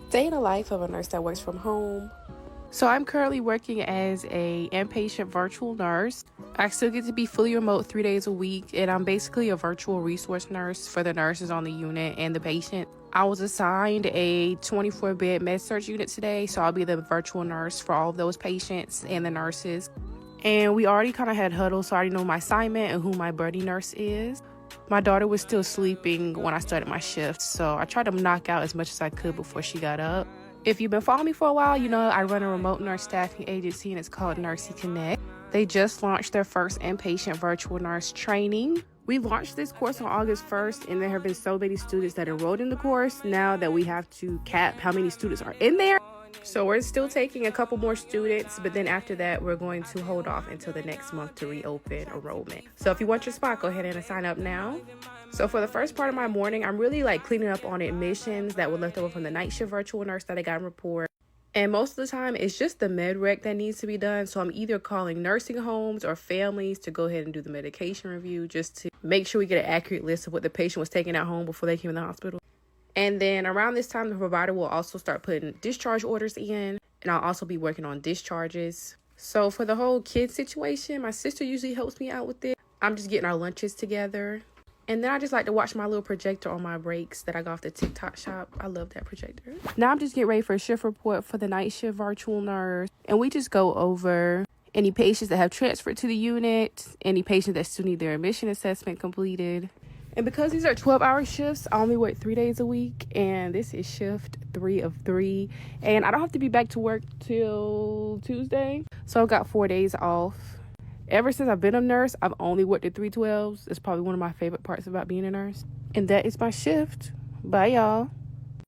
Day in the life of a nurse that works from home. So I'm currently working as a inpatient virtual nurse. I still get to be fully remote 3 days a week, and I'm basically a virtual resource nurse for the nurses on the unit and the patient. I was assigned a 24-bed med-surg unit today, so I'll be the virtual nurse for all of those patients and the nurses. And we already kind of had huddle, so I already know my assignment and who my buddy nurse is. My daughter was still sleeping when I started my shift, so I tried to knock out as much as I could before she got up. If you've been following me for a while, you know I run a remote nurse staffing agency, and it's called Nursey Connect. They just launched their first inpatient virtual nurse training. We launched this course on August 1st, and there have been so many students that enrolled in the course now that we have to cap how many students are in there. So we're still taking a couple more students, but then after that, we're going to hold off until the next month to reopen enrollment. So if you want your spot, go ahead and sign up now. So for the first part of my morning, I'm really cleaning up on admissions that were left over from the night shift virtual nurse that I got in report. And most of the time, it's just the med rec that needs to be done. So I'm either calling nursing homes or families to go ahead and do the medication review just to make sure we get an accurate list of what the patient was taking at home before they came in the hospital. And then around this time, the provider will also start putting discharge orders in, and I'll also be working on discharges. So for the whole kid situation, my sister usually helps me out with it. I'm just getting our lunches together. And then I just like to watch my little projector on my breaks that I got off the TikTok shop. I love that projector. Now I'm just getting ready for a shift report for the night shift virtual nurse. And we just go over any patients that have transferred to the unit, any patients that still need their admission assessment completed. And because these are 12-hour shifts, I only work 3 days a week, and this is shift 3 of 3. And I don't have to be back to work till Tuesday, so I've got 4 days off. Ever since I've been a nurse, I've only worked at 312s. It's probably one of my favorite parts about being a nurse. And that is my shift. Bye, y'all.